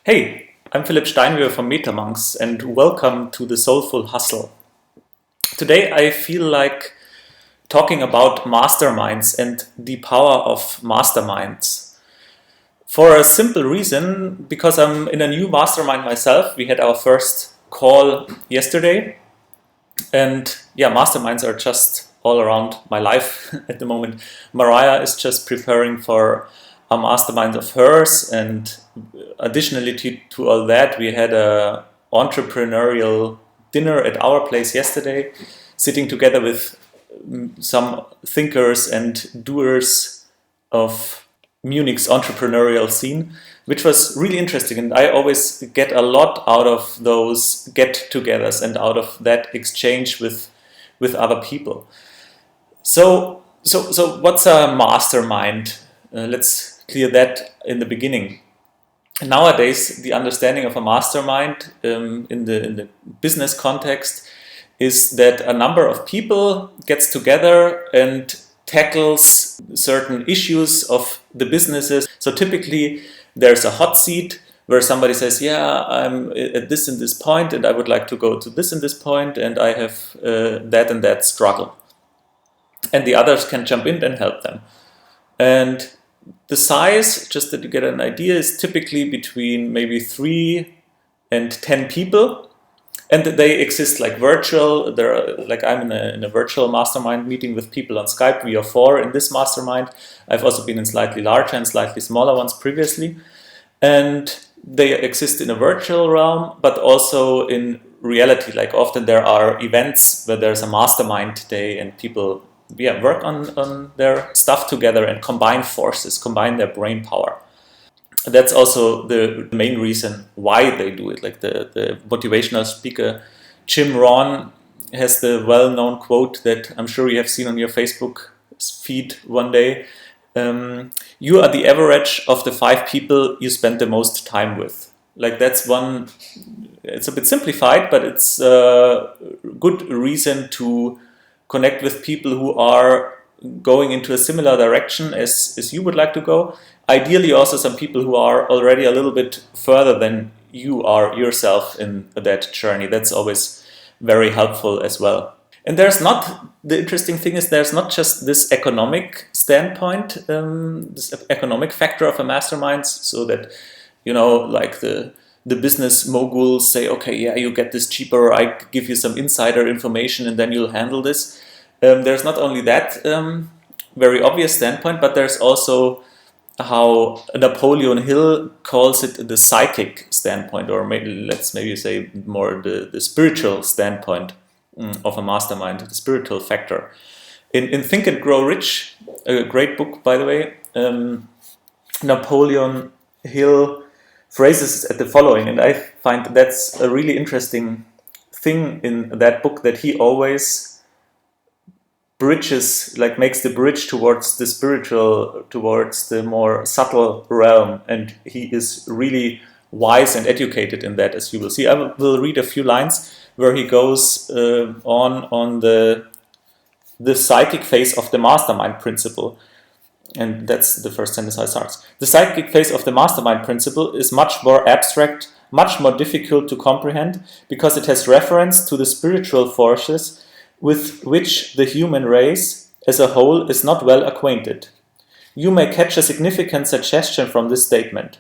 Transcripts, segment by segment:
Hey, I'm Philipp Steinweber from Metamonks and welcome to the Soulful Hustle. Today I feel like talking about masterminds and the power of masterminds. For a simple reason, because I'm in a new mastermind myself. We had our first call yesterday and masterminds are just all around my life at the moment. Mariah is just preparing for a mastermind of hers, and additionally to all that, we had a entrepreneurial dinner at our place yesterday, sitting together with some thinkers and doers of Munich's entrepreneurial scene, which was really interesting. And I always get a lot out of those get-togethers and out of that exchange with other people. So what's a mastermind? Let's clear that in the beginning. Nowadays, the understanding of a mastermind in the business context is that a number of people gets together and tackles certain issues of the businesses. So typically there's a hot seat where somebody says, yeah, I'm at this and this point and I would like to go to this and this point and I have that and that struggle. And the others can jump in and help them. And the size, just that you get an idea, is typically between maybe 3 and 10 people. And they exist like virtual. I'm in a virtual mastermind meeting with people on Skype. We are 4 in this mastermind. I've also been in slightly larger and slightly smaller ones previously. And they exist in a virtual realm, but also in reality. Like often there are events where there's a mastermind day and people work on their stuff together and combine forces, combine their brain power. That's also the main reason why they do it. Like the motivational speaker Jim Rohn has the well-known quote that I'm sure you have seen on your Facebook feed one day. You are the average of the 5 people you spend the most time with. Like that's one, it's a bit simplified, but it's a good reason to connect with people who are going into a similar direction as you would like to go. Ideally also some people who are already a little bit further than you are yourself in that journey. That's always very helpful as well. And the interesting thing is there's not just this economic standpoint, this economic factor of a mastermind, so that, like the business moguls say, okay, yeah, you get this cheaper, I give you some insider information and then you'll handle this. There's not only that very obvious standpoint, but there's also how Napoleon Hill calls it the psychic standpoint, or let's maybe say more the spiritual standpoint of a mastermind, the spiritual factor. In Think and Grow Rich, a great book, by the way, Napoleon Hill phrases at the following, and I find that's a really interesting thing in that book, that he always makes the bridge towards the spiritual, towards the more subtle realm, and he is really wise and educated in that, as you will see. I will read a few lines where he goes on the psychic phase of the mastermind principle. And that's the first sentence I start. The psychic phase of the mastermind principle is much more abstract, much more difficult to comprehend, because it has reference to the spiritual forces with which the human race as a whole is not well acquainted. You may catch a significant suggestion from this statement.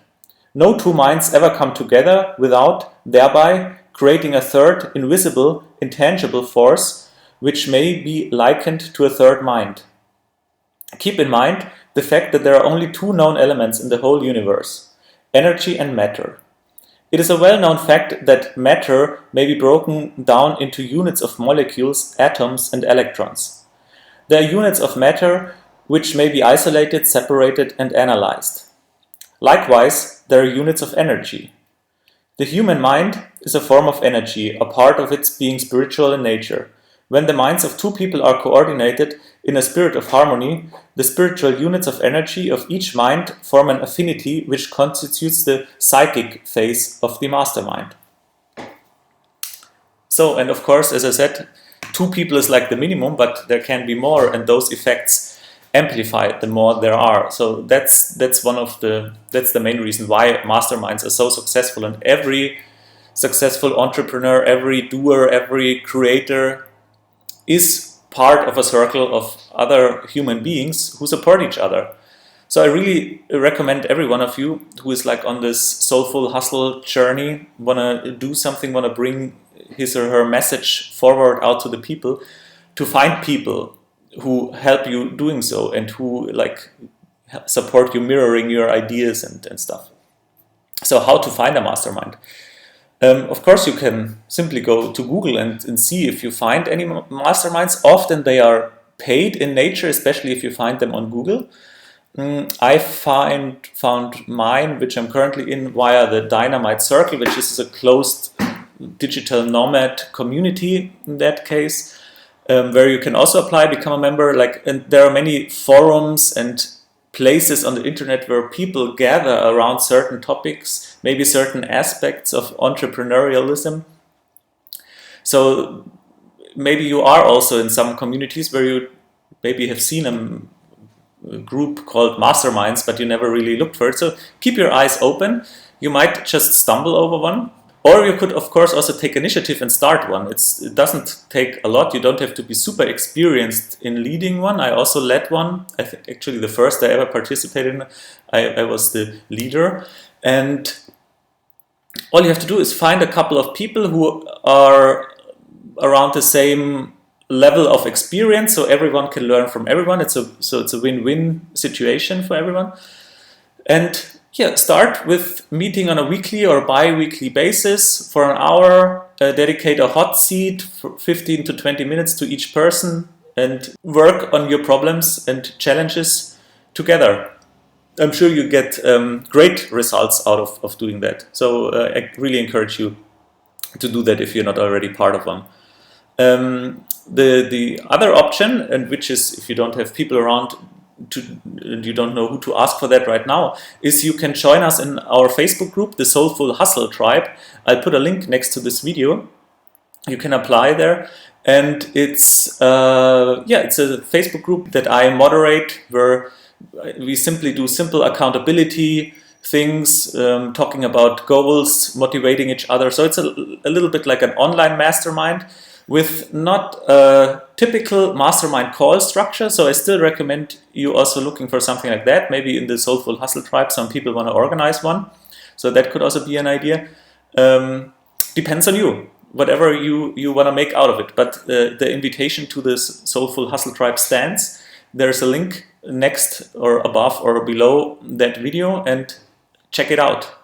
No 2 minds ever come together without, thereby, creating a third, invisible, intangible force, which may be likened to a third mind. Keep in mind the fact that there are only 2 known elements in the whole universe, energy and matter. It is a well-known fact that matter may be broken down into units of molecules, atoms, and electrons. There are units of matter which may be isolated, separated, and analyzed. Likewise, there are units of energy. The human mind is a form of energy, a part of its being spiritual in nature. When the minds of 2 people are coordinated in a spirit of harmony, the spiritual units of energy of each mind form an affinity which constitutes the psychic phase of the mastermind. So, and of course, as I said, 2 people is like the minimum, but there can be more, and those effects amplified the more there are. So that's the main reason why masterminds are so successful, and every successful entrepreneur, every doer, every creator is part of a circle of other human beings who support each other. So I really recommend every one of you who is like on this soulful hustle journey, wanna do something, wanna bring his or her message forward out to the people, to find people who help you doing so and who like support you mirroring your ideas and stuff. So how to find a mastermind? Of course, you can simply go to Google and see if you find any masterminds. Often they are paid in nature, especially if you find them on Google. I found mine, which I'm currently in, via the Dynamite Circle, which is a closed digital nomad community in that case, where you can also apply, become a member. And there are many forums and places on the internet where people gather around certain topics, maybe certain aspects of entrepreneurialism. So maybe you are also in some communities where you maybe have seen a group called Masterminds, but you never really looked for it. So keep your eyes open. You might just stumble over one. Or you could, of course, also take initiative and start one. It doesn't take a lot. You don't have to be super experienced in leading one. I also led one. I think actually the first I ever participated in, I was the leader. And all you have to do is find a couple of people who are around the same level of experience, so everyone can learn from everyone. It's a win-win situation for everyone. And yeah, start with meeting on a weekly or bi-weekly basis for an hour, dedicate a hot seat for 15 to 20 minutes to each person and work on your problems and challenges together. I'm sure you get great results out of doing that. So I really encourage you to do that if you're not already part of one. The other option, and which is if you don't have people around, you don't know who to ask for that right now, is you can join us in our Facebook group, the Soulful Hustle Tribe. I'll put a link next to this video. You can apply there, and it's a Facebook group that I moderate, where we simply do simple accountability things, talking about goals, motivating each other. So it's a little bit like an online mastermind with not a typical mastermind call structure. So I still recommend you also looking for something like that. Maybe in the Soulful Hustle Tribe, some people want to organize one. So that could also be an idea. Depends on you, whatever you want to make out of it. But the invitation to this Soulful Hustle Tribe stands. There's a link next or above or below that video, and check it out.